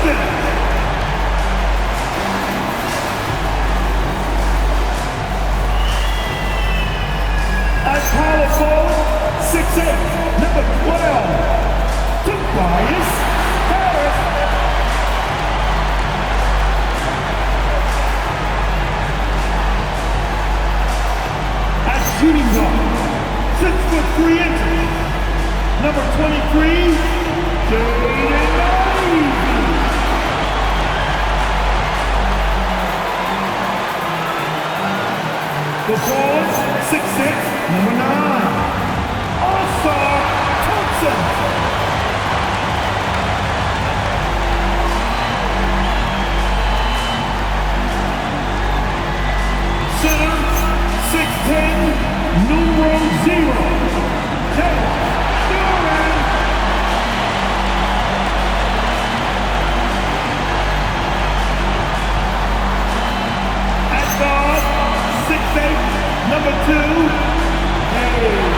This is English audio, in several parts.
Pistons. At power forward, 6'8", number 12, Tobias Harris. At shooting guard, 6'3", number 23, Jaden Ivey. The forwards, 6'6", number 9, All-Star Thompson. Center, 6'10", numero 0, Taylor Duran. At guard, 6'8", number 2, Cunningham.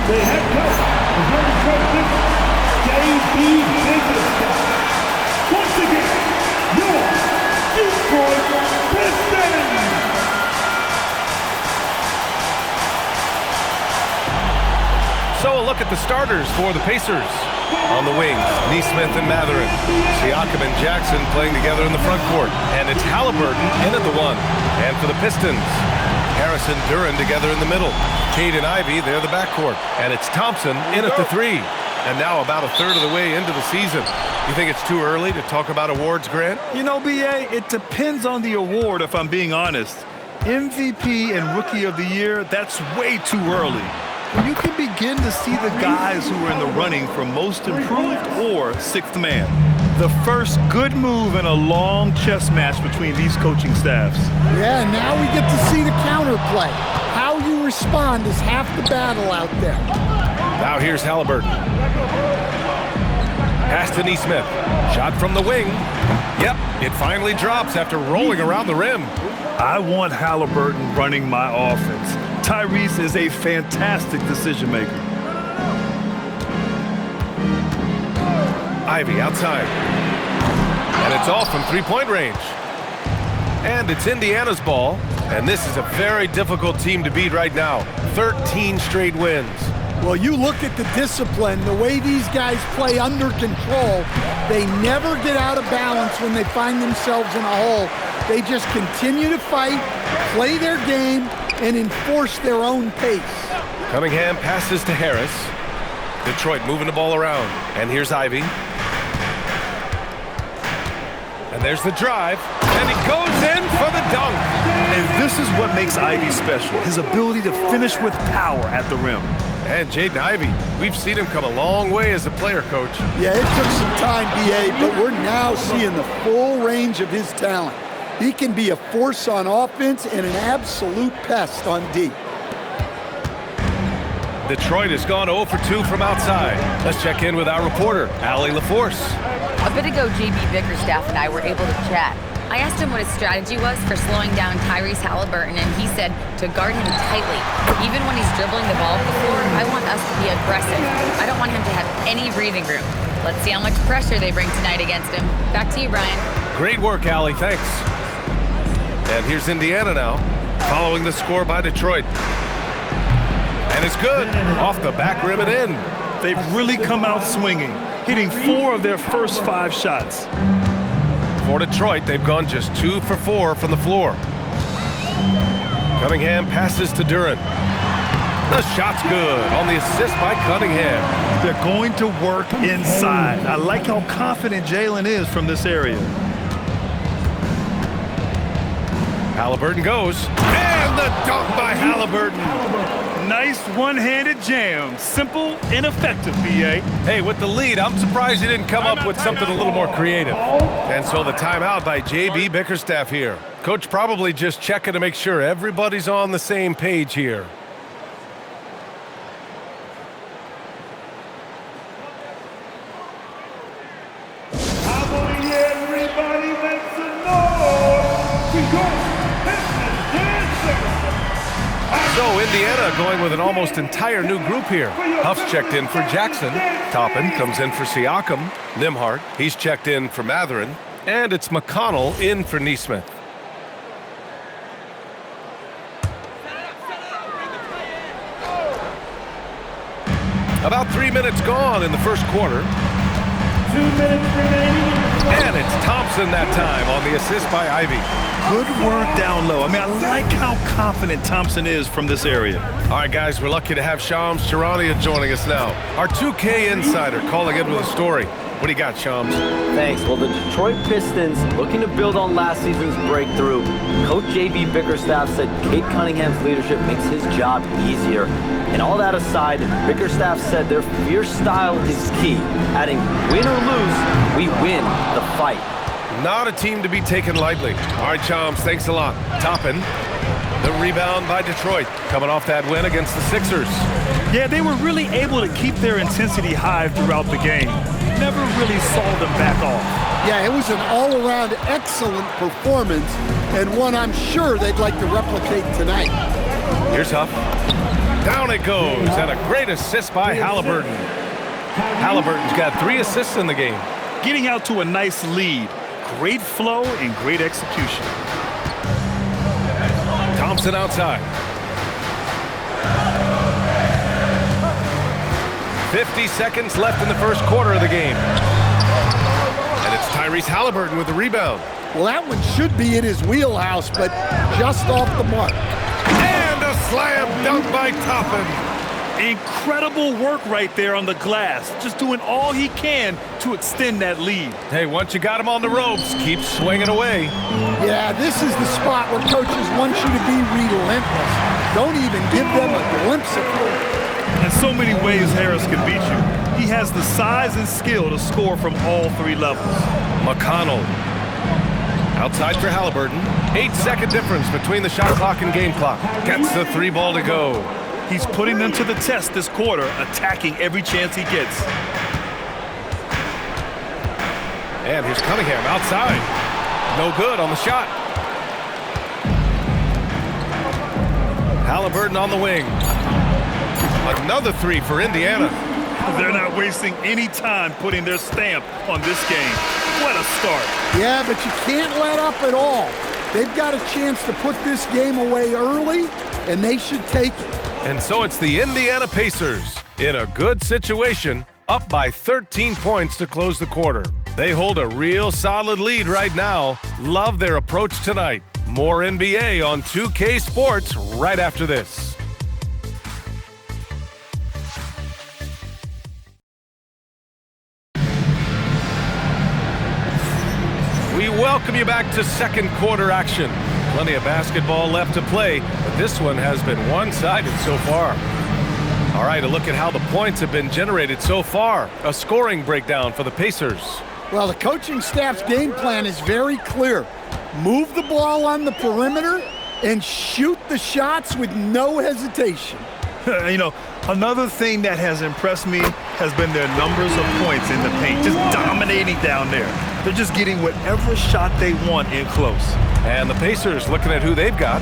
The head coach is going to coach J.B. Bickerstaff. Once again, your Detroit Pistons. So a look at the starters for the Pacers. On the wings, Neesmith and Mathurin. Siakam and Jackson playing together in the front court. And it's Halliburton in at the 1. And for the Pistons, Harris and Duran together in the middle. Cade and Ivey, they're the backcourt. And it's Thompson in at the 3. And now about a third of the way into the season. You think it's too early to talk about awards, Grant? You know, B.A., it depends on the award, if I'm being honest. MVP and Rookie of the Year, that's way too early. You can begin to see the guys who are in the running for Most Improved or Sixth Man. The first good move in a long chess match between these coaching staffs. Yeah, now we get to see the counterplay. How you respond is half the battle out there. Now here's Halliburton. Pass to Neesmith. Shot from the wing. Yep, it finally drops after rolling around the rim. I want Halliburton running my offense. Tyrese is a fantastic decision maker. Ivey outside. And it's off from three-point range. And it's Indiana's ball. And this is a very difficult team to beat right now. 13 straight wins. Well, you look at the discipline, the way these guys play under control, they never get out of balance when they find themselves in a hole. They just continue to fight, play their game, and enforce their own pace. Cunningham passes to Harris. Detroit moving the ball around. And here's Ivey. And there's the drive. And he goes in for the dunk. And this is what makes Ivey special, his ability to finish with power at the rim. And Jaden Ivey, we've seen him come a long way as a player, Coach. Yeah, it took some time, B.A., but we're now seeing the full range of his talent. He can be a force on offense and an absolute pest on D. Detroit has gone 0 for 2 from outside. Let's check in with our reporter, Allie LaForce. A bit ago, J.B. Bickerstaff and I were able to chat. I asked him what his strategy was for slowing down Tyrese Halliburton, and he said to guard him tightly. Even when he's dribbling the ball up the floor, I want us to be aggressive. I don't want him to have any breathing room. Let's see how much pressure they bring tonight against him. Back to you, Brian. Great work, Allie. Thanks. And here's Indiana now, following the score by Detroit. And it's good. Off the back rim and in. They've really come out swinging, hitting 4 of their first 5 shots. For Detroit, they've gone just 2 for 4 from the floor. Cunningham passes to Duran. The shot's good on the assist by Cunningham. They're going to work inside. I like how confident Jalen is from this area. Halliburton goes. And the dunk by Halliburton. Nice one-handed jam. Simple and effective, B.A. Hey, with the lead, I'm surprised he didn't come up with something a little more creative. And so the timeout by J.B. Bickerstaff here. Coach probably just checking to make sure everybody's on the same page here. Everybody makes a noise because Pistons dancing. So Indiana going with an almost entire new group here. Huff's checked in for Jackson. Toppin comes in for Siakam. Nimhart, he's checked in for Mathurin. And it's McConnell in for Neesmith. About 3 minutes gone in the first quarter. 2 minutes remaining. And it's Thompson that time on the assist by Ivy. Good work down low. I mean, I like how confident Thompson is from this area. All right, guys, we're lucky to have Shams Charania joining us now. Our 2K insider calling in with a story. What do you got, Shams? Thanks. Well, the Detroit Pistons looking to build on last season's breakthrough. Coach J.B. Bickerstaff said Kate Cunningham's leadership makes his job easier. And all that aside, Bickerstaff said their fierce style is key, adding, win or lose, we win the fight. Not a team to be taken lightly. All right, Shams, thanks a lot. Toppin, the rebound by Detroit, coming off that win against the Sixers. Yeah, they were really able to keep their intensity high throughout the game. Never really saw them back off. Yeah, it was an all-around excellent performance, and one I'm sure they'd like to replicate tonight. Here's Huff. Down it goes, and a great assist by Halliburton. Halliburton's got 3 assists in the game. Getting out to a nice lead. Great flow and great execution. Thompson outside. 50 seconds left in the first quarter of the game. And it's Tyrese Halliburton with the rebound. Well, that one should be in his wheelhouse, but just off the mark. And a slam dunk by Toppin. Incredible work right there on the glass. Just doing all he can to extend that lead. Hey, once you got him on the ropes, keep swinging away. Yeah, this is the spot where coaches want you to be relentless. Don't even give them a glimpse of it. In so many ways, Harris can beat you. He has the size and skill to score from all 3 levels. McConnell. Outside for Halliburton. 8-second difference between the shot clock and game clock. Gets the 3 ball to go. He's putting them to the test this quarter, attacking every chance he gets. And here's Cunningham outside. No good on the shot. Halliburton on the wing. Another 3 for Indiana. They're not wasting any time putting their stamp on this game. What a start. Yeah, but you can't let up at all. They've got a chance to put this game away early, and they should take it. And so it's the Indiana Pacers in a good situation, up by 13 points to close the quarter. They hold a real solid lead right now. Love their approach tonight. More NBA on 2K Sports right after this. We welcome you back to second quarter action. Plenty of basketball left to play, but this one has been one-sided so far. All right, a look at how the points have been generated so far. A scoring breakdown for the Pacers. Well, the coaching staff's game plan is very clear. Move the ball on the perimeter and shoot the shots with no hesitation. You know, another thing that has impressed me has been their numbers of points in the paint, just dominating down there. They're just getting whatever shot they want in close. And the Pacers looking at who they've got.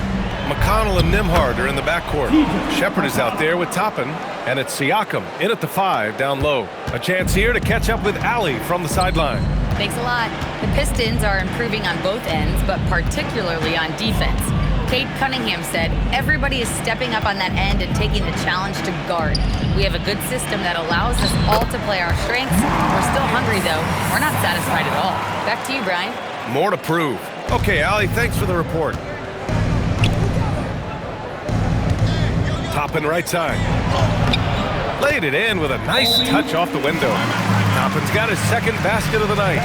McConnell and Nimhart are in the backcourt. Shepard is out there with Toppin, and it's Siakam in at the 5 down low. A chance here to catch up with Allie from the sideline. Thanks a lot. The Pistons are improving on both ends, but particularly on defense. Kate Cunningham said, everybody is stepping up on that end and taking the challenge to guard. We have a good system that allows us all to play our strengths. We're still hungry, though. We're not satisfied at all. Back to you, Brian. More to prove. Okay, Allie, thanks for the report. Toppin right side. Laid it in with a nice touch off the window. Toppin's got his second basket of the night.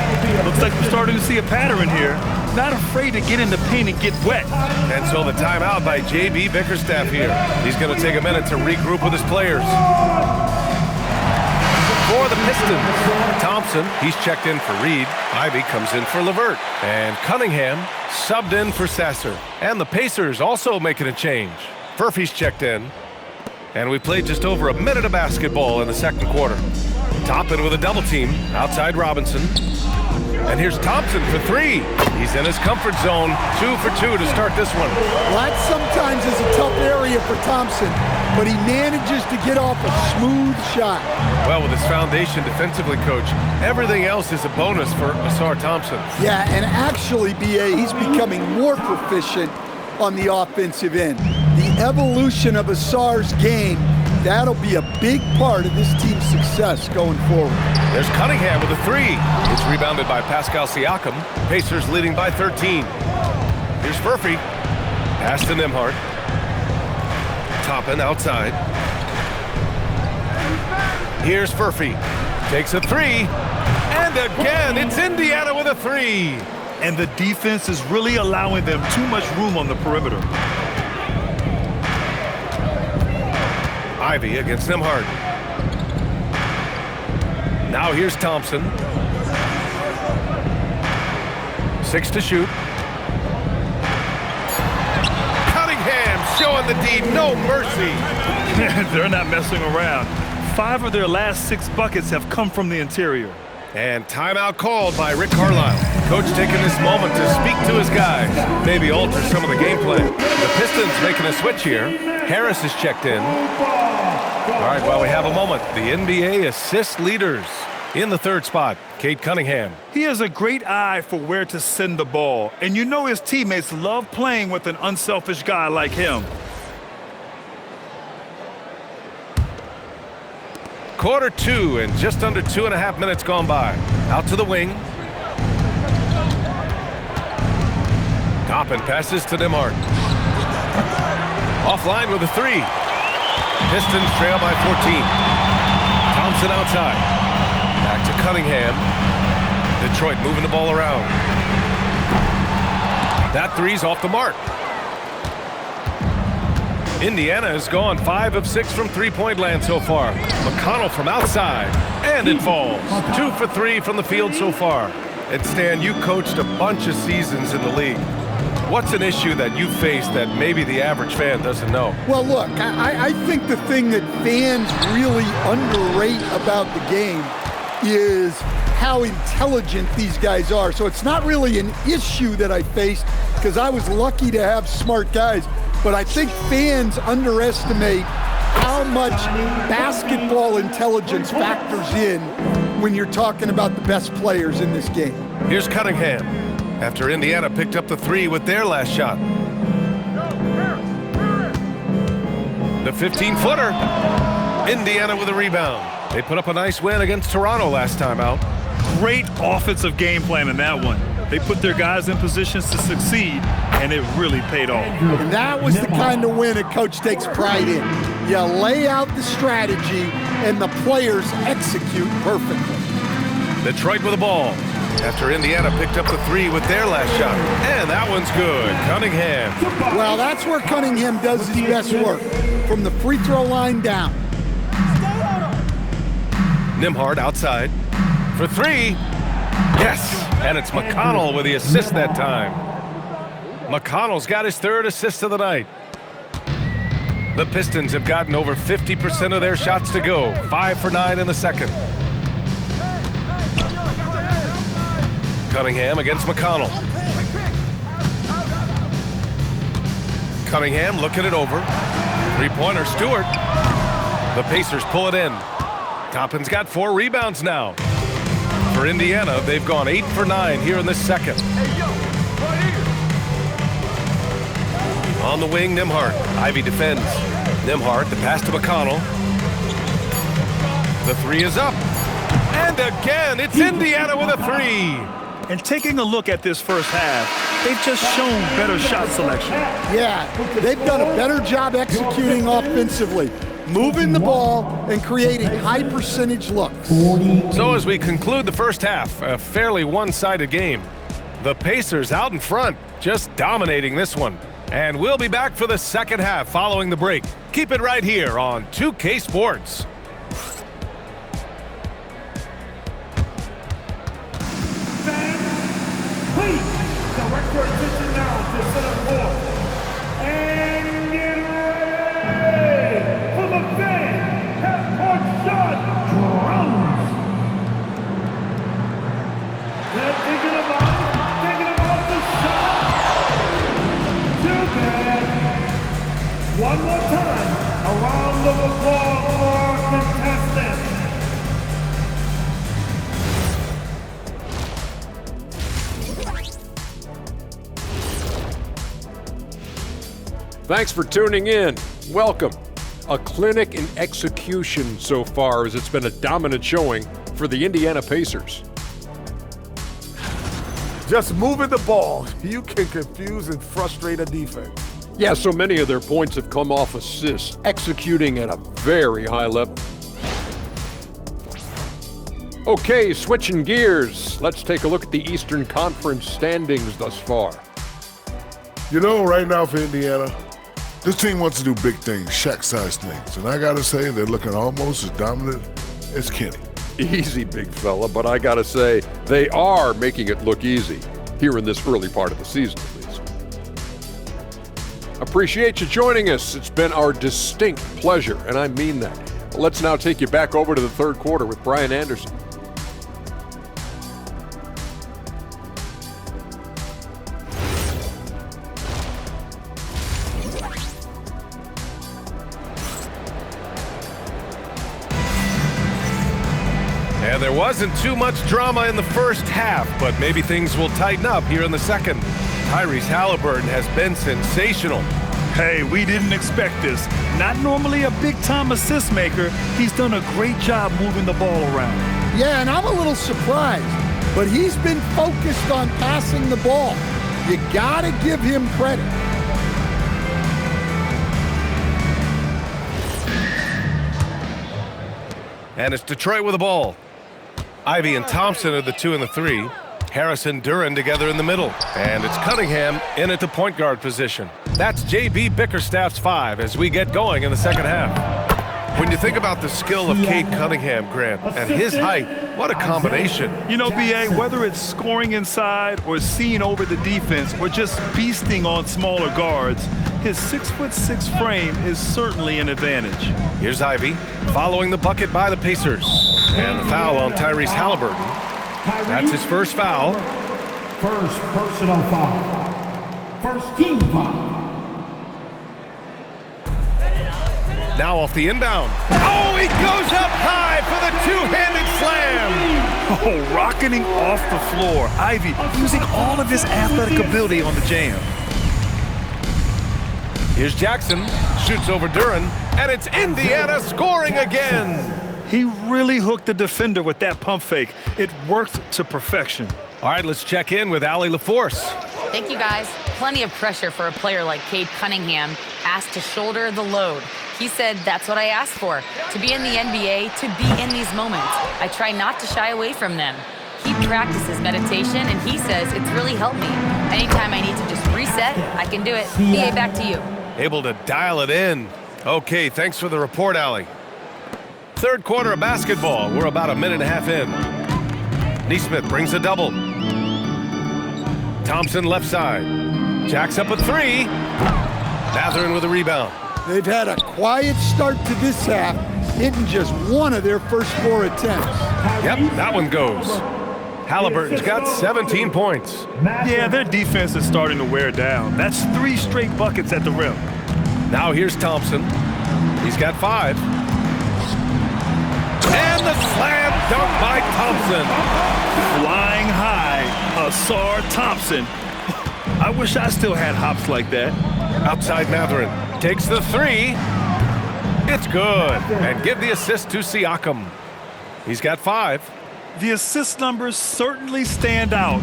Looks like we're starting to see a pattern here. Not afraid to get in the paint and get wet. And so the timeout by J.B. Bickerstaff here. He's going to take a minute to regroup with his players. For the Pistons, Thompson, he's checked in for Reed. Ivy comes in for LeVert. And Cunningham subbed in for Sasser. And the Pacers also making a change. Furphy's checked in. And we played just over a minute of basketball in the second quarter. Toppin with a double team outside Robinson. And here's Thompson for three. He's in his comfort zone. 2 for 2 to start this one. Well, that sometimes is a tough area for Thompson, but he manages to get off a smooth shot. Well, with his foundation defensively, Coach, everything else is a bonus for Asar Thompson. Yeah, and actually, B.A., he's becoming more proficient on the offensive end. The evolution of Asar's game, that'll be a big part of this team's success going forward. There's Cunningham with a three. It's rebounded by Pascal Siakam. Pacers leading by 13. Here's Furphy. Pass to Nembhard. Toppin outside. Here's Furphy. Takes a three. And again, it's Indiana with a three. And the defense is really allowing them too much room on the perimeter. Ivy against Nembhard. Now here's Thompson. 6 to shoot. Cunningham showing the D, no mercy. They're not messing around. 5 of their last 6 buckets have come from the interior. And timeout called by Rick Carlisle. Coach taking this moment to speak to his guys, maybe alter some of the game plan. The Pistons making a switch here. Harris is checked in. All right, well, we have a moment. The NBA assist leaders in the third spot, Cade Cunningham. He has a great eye for where to send the ball, and you know his teammates love playing with an unselfish guy like him. Quarter 2 and just under 2.5 minutes gone by. Out to the wing. Toppin passes to Nembhard. Offline with a three. Pistons trail by 14. Thompson outside. Back to Cunningham. Detroit moving the ball around. That three's off the mark. Indiana has gone 5 of 6 from three-point land so far. McConnell from outside, and it falls. 2 for 3 from the field so far. And Stan, you coached a bunch of seasons in the league. What's an issue that you face that maybe the average fan doesn't know? Well, look, I think the thing that fans really underrate about the game is how intelligent these guys are. So it's not really an issue that I faced because I was lucky to have smart guys. But I think fans underestimate how much basketball intelligence factors in when you're talking about the best players in this game. Here's Cunningham after Indiana picked up the three with their last shot. The 15-footer. Indiana with a rebound. They put up a nice win against Toronto last time out. Great offensive game plan in that one. They put their guys in positions to succeed, and it really paid off. And that was the kind of win a coach takes pride in. You lay out the strategy, and the players execute perfectly. Detroit with the ball after Indiana picked up the three with their last shot. And that one's good. Cunningham. Well, that's where Cunningham does his best work, from the free throw line down. Nembhard outside for three. Yes, and it's McConnell with the assist that time. McConnell's got his third assist of the night. The Pistons have gotten over 50% of their shots to go. 5 for 9 in the second. Cunningham against McConnell. Cunningham looking it over. Three-pointer, Stewart. The Pacers pull it in. Toppin's got 4 rebounds now. For Indiana, they've gone 8 for 9 here in this second. On the wing, Nembhard. Ivy defends. Nembhard, the pass to McConnell. The three is up. And again, it's Indiana with a three. And taking a look at this first half, they've just shown better shot selection. Yeah, they've done a better job executing offensively, moving the ball and creating high percentage looks. So as we conclude the first half, a fairly one-sided game. The Pacers out in front, just dominating this one. And we'll be back for the second half following the break. Keep it right here on 2K Sports. Please, direct your attention now to center court. And get ready for the big half-court shot drums. One more time, a round of applause for our contestants. Thanks for tuning in. Welcome. A clinic in execution so far, as it's been a dominant showing for the Indiana Pacers. Just moving the ball, you can confuse and frustrate a defense. Yeah, so many of their points have come off assists, executing at a very high level. Okay, switching gears. Let's take a look at the Eastern Conference standings thus far. You know, right now for Indiana, this team wants to do big things, Shaq-sized things. And I got to say, they're looking almost as dominant as Kenny. Easy, big fella, but I gotta say, they are making it look easy here in this early part of the season, at least. Appreciate you joining us. It's been our distinct pleasure, and I mean that. Let's now take you back over to the third quarter with Brian Anderson. And there wasn't too much drama in the first half, but maybe things will tighten up here in the second. Tyrese Halliburton has been sensational. Hey, we didn't expect this. Not normally a big-time assist maker, he's done a great job moving the ball around. Yeah, and I'm a little surprised, but he's been focused on passing the ball. You gotta give him credit. And it's Detroit with the ball. Ivy and Thompson are the 2 and the 3. Harris and Duren together in the middle. And it's Cunningham in at the point guard position. That's J.B. Bickerstaff's 5 as we get going in the second half. When you think about the skill of Cade Cunningham, Grant, and his height, what a combination. You know, B.A., whether it's scoring inside or seeing over the defense or just feasting on smaller guards, his 6'6" frame is certainly an advantage. Here's Ivy following the bucket by the Pacers. And the foul on Tyrese Halliburton. That's his first foul. First personal foul. First team foul. Now off the inbound. Oh, he goes up high for the two-handed slam. Oh, rocketing off the floor. Ivy using all of his athletic ability on the jam. Here's Jackson, shoots over Duren, and it's Indiana scoring again. He really hooked the defender with that pump fake. It worked to perfection. All right, let's check in with Allie LaForce. Thank you, guys. Plenty of pressure for a player like Cade Cunningham, asked to shoulder the load. He said, that's what I asked for, to be in the NBA, to be in these moments. I try not to shy away from them. He practices meditation, and he says it's really helped me. Anytime I need to just reset, I can do it. BA, back to you. Able to dial it in. Okay, thanks for the report, Allie. Third quarter of basketball. We're about a minute and a half in. Neesmith brings a double. Thompson left side. Jacks up a 3. Mathurin with a rebound. They've had a quiet start to this half, hitting just one of their first 4 attempts. Yep, that one goes. Halliburton's got 17 points. Yeah, their defense is starting to wear down. That's 3 straight buckets at the rim. Now here's Thompson. He's got 5. And the slam dunk by Thompson. Flying high, Asar Thompson. I wish I still had hops like that. Outside Mathurin. Takes the 3. It's good. And give the assist to Siakam. He's got 5. The assist numbers certainly stand out.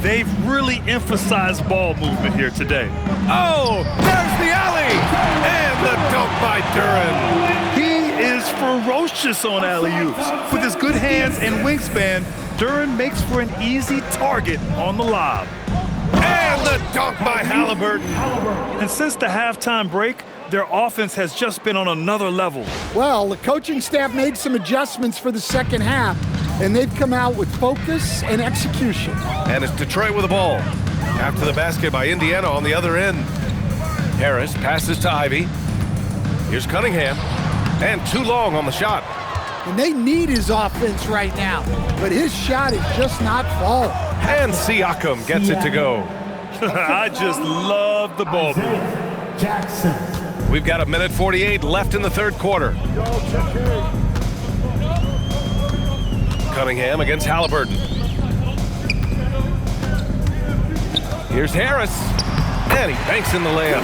They've really emphasized ball movement here today. Oh, there's the alley. And the dunk by Duren. He is ferocious on alley-oops. With his good hands and wingspan, Duren makes for an easy target on the lob. And the dunk by Halliburton. And since the halftime break, their offense has just been on another level. Well, the coaching staff made some adjustments for the second half, and they've come out with focus and execution. And it's Detroit with the ball. After the basket by Indiana on the other end. Harris passes to Ivy. Here's Cunningham. And too long on the shot. And they need his offense right now, but his shot is just not falling. And Siakam gets it to go. I just love the ball move. Jackson. We've got 1:48 left in the third quarter. Cunningham against Halliburton. Here's Harris, and he banks in the layup.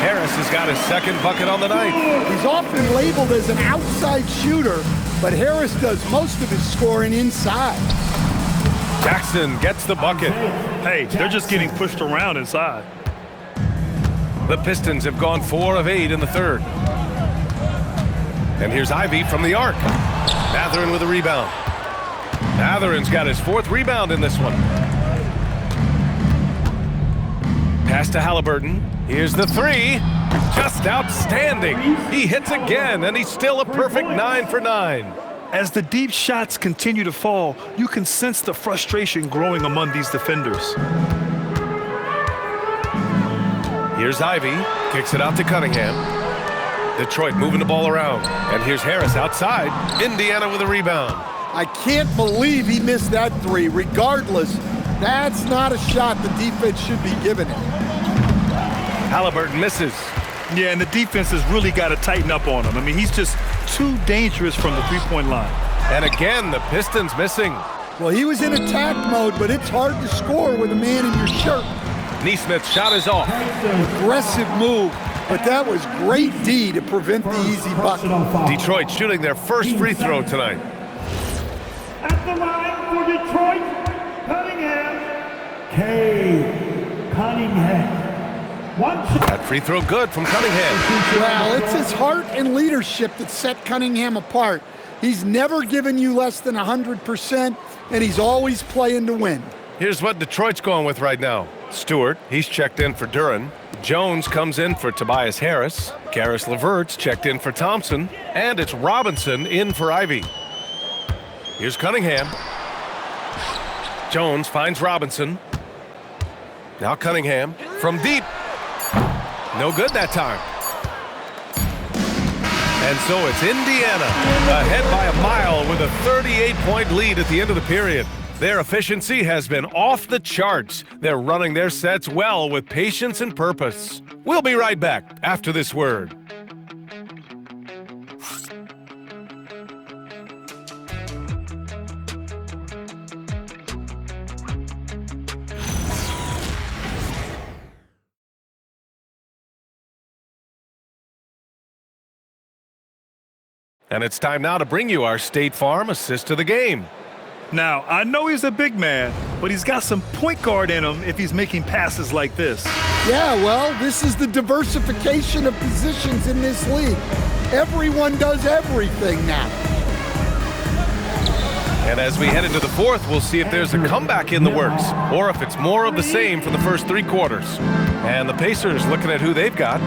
Harris has got his second bucket on the night. He's often labeled as an outside shooter, but Harris does most of his scoring inside. Jackson gets the bucket. Hey, they're just getting pushed around inside. The Pistons have gone 4 of 8 in the third. And here's Ivy from the arc. Mathurin with a rebound. Mathurin's got his 4th rebound in this one. Pass to Halliburton. Here's the 3. Just outstanding. He hits again, and he's still a perfect 9 for 9. As the deep shots continue to fall, you can sense the frustration growing among these defenders. Here's Ivy, kicks it out to Cunningham. Detroit moving the ball around. And here's Harris outside. Indiana with a rebound. I can't believe he missed that 3. Regardless, that's not a shot the defense should be giving him. Halliburton misses. Yeah, and the defense has really got to tighten up on him. I mean, he's just too dangerous from the three-point line. And again, the Pistons missing. Well, he was in attack mode, but it's hard to score with a man in your shirt. Neesmith's shot is off. Aggressive move, but that was great D to prevent the easy bucket. Detroit shooting their first free throw tonight. At the line for Detroit, Cunningham. That free throw good from Cunningham. Well, it's his heart and leadership that set Cunningham apart. He's never given you less than 100%, and he's always playing to win. Here's what Detroit's going with right now. Stewart, he's checked in for Duren. Jones comes in for Tobias Harris. Karis LeVert's checked in for Thompson. And it's Robinson in for Ivy. Here's Cunningham. Jones finds Robinson. Now Cunningham from deep. No good that time. And so it's Indiana ahead by a mile with a 38-point lead at the end of the period. Their efficiency has been off the charts. They're running their sets well with patience and purpose. We'll be right back after this word. And it's time now to bring you our State Farm assist to the game. Now, I know he's a big man, but he's got some point guard in him if he's making passes like this. Yeah, well, this is the diversification of positions in this league. Everyone does everything now. And as we head into the fourth, we'll see if there's a comeback in the works or if it's more of the same for the first 3 quarters. And the Pacers looking at who they've got.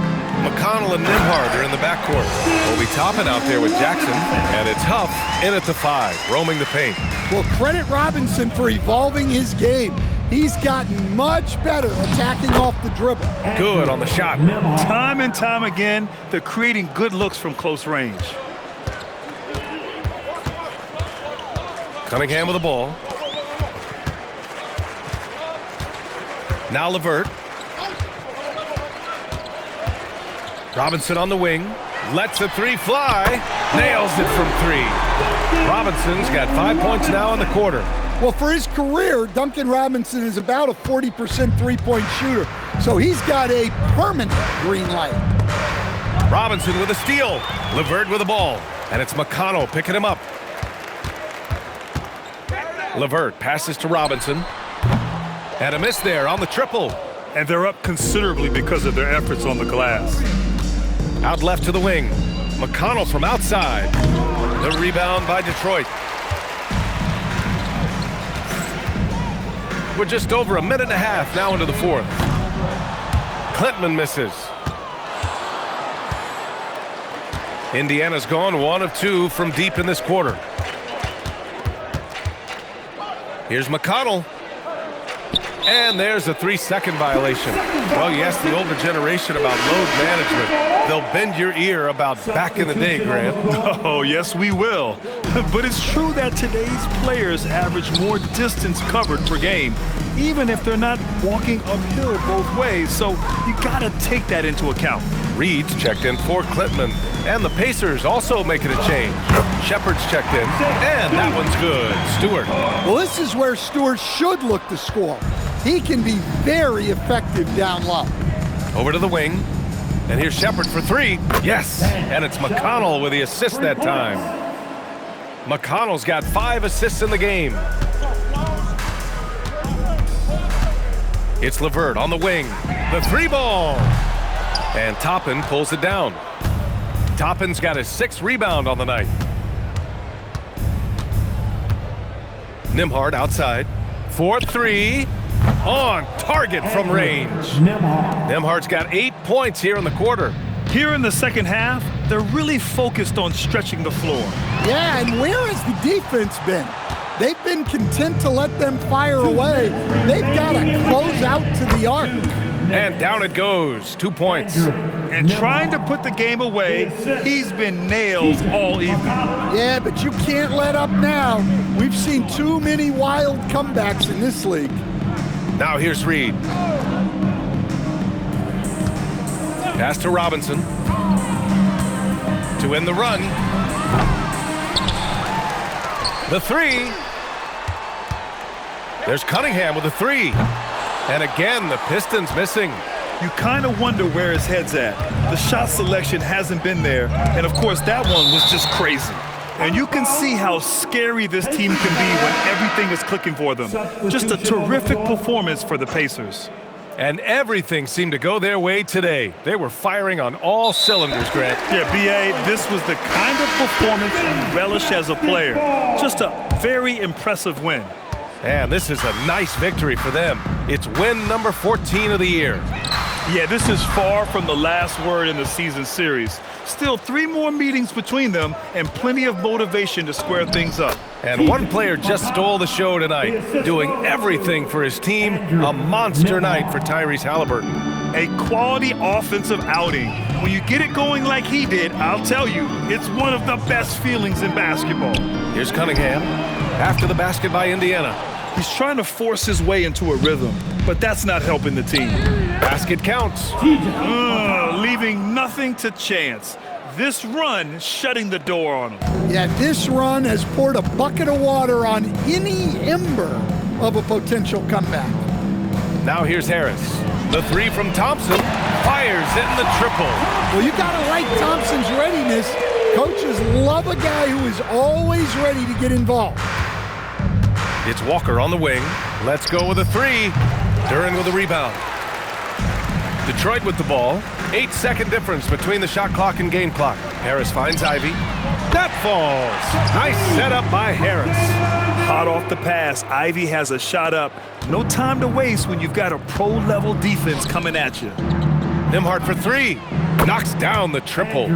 McConnell and Nembhard are in the backcourt. We'll be topping out there with Jackson, and it's Huff in at the 5, roaming the paint. Well, credit Robinson for evolving his game. He's gotten much better attacking off the dribble. Good on the shot. Time and time again, they're creating good looks from close range. Cunningham with the ball. Now LeVert. Robinson on the wing. Lets the 3 fly. Nails it from 3. Robinson's got 5 points now in the quarter. Well, for his career, Duncan Robinson is about a 40% three-point shooter, so he's got a permanent green light. Robinson with a steal. LeVert with the ball. And it's McConnell picking him up. LeVert passes to Robinson. And a miss there on the triple. And they're up considerably because of their efforts on the glass. Out left to the wing. McConnell from outside. The rebound by Detroit. We're just over a minute and a half now into the fourth. Klintman misses. Indiana's gone 1 of 2 from deep in this quarter. Here's McConnell. And there's a 3-second violation. Well, you ask the older generation about load management. They'll bend your ear about back in the day, Grant. Oh, yes, we will. But it's true that today's players average more distance covered per game. even if they're not walking uphill both ways. So you got to take that into account. Reed's checked in for Klintman. And the Pacers also making a change. Shepard's checked in, and that one's good. Stewart. Well, this is where Stewart should look to score. He can be very effective down low. Over to the wing. And here's Shepard for three. Yes, and it's McConnell with the assist that time. McConnell's got 5 assists in the game. It's LeVert on the wing. The 3-ball. And Toppin pulls it down. Toppin's got his 6th rebound on the night. Nembhard outside. 4-3. On target from range. Nembhard's got 8 points here in the quarter. Here in the second half, they're really focused on stretching the floor. Yeah, and where has the defense been? They've been content to let them fire away. They've got to close out to the arc. And down it goes. 2 points. And trying to put the game away, he's been nailed all evening. Yeah, but you can't let up now. We've seen too many wild comebacks in this league. Now here's Reed. Pass to Robinson. To end the run. The 3. There's Cunningham with a 3. And again, the Pistons missing. You kind of wonder where his head's at. The shot selection hasn't been there. And of course, that one was just crazy. And you can see how scary this team can be when everything is clicking for them. Just a terrific performance for the Pacers. And everything seemed to go their way today. They were firing on all cylinders, Grant. Yeah, B.A., this was the kind of performance you relish as a player. Just a very impressive win. And this is a nice victory for them. It's win number 14 of the year. Yeah, this is far from the last word in the season series. Still 3 more meetings between them and plenty of motivation to square things up. And one player just stole the show tonight, doing everything for his team. A monster night for Tyrese Halliburton. A quality offensive outing. When you get it going like he did, I'll tell you, it's one of the best feelings in basketball. Here's Cunningham after the basket by Indiana. He's trying to force his way into a rhythm, but that's not helping the team. Basket counts. Leaving nothing to chance. This run shutting the door on him. Yeah, this run has poured a bucket of water on any ember of a potential comeback. Now here's Harris. The 3 from Thompson. Fires in the triple. Well, you got to like Thompson's readiness. Coaches love a guy who is always ready to get involved. It's Walker on the wing. Let's go with a 3. Duren with a rebound. Detroit with the ball. 8-second difference between the shot clock and game clock. Harris finds Ivy. That falls. Nice setup by Harris. Hot off the pass, Ivy has a shot up. No time to waste when you've got a pro-level defense coming at you. Nembhard for 3. Knocks down the triple.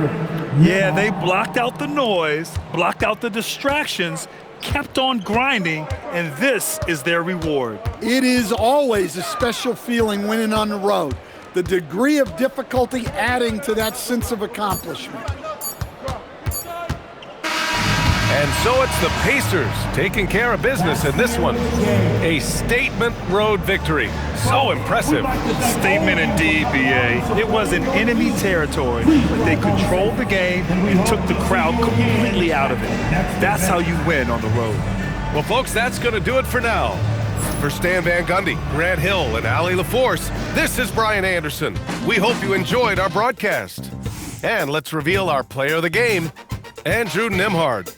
Yeah, they blocked out the noise, blocked out the distractions, kept on grinding, and this is their reward. It is always a special feeling winning on the road. The degree of difficulty adding to that sense of accomplishment. And so it's the Pacers taking care of business in this one. A statement road victory. So impressive. Statement indeed, B.A. It was in enemy territory, but they controlled the game and took the crowd completely out of it. That's how you win on the road. Well, folks, that's going to do it for now. For Stan Van Gundy, Grant Hill, and Allie LaForce, this is Brian Anderson. We hope you enjoyed our broadcast. And let's reveal our player of the game, Andrew Nembhard.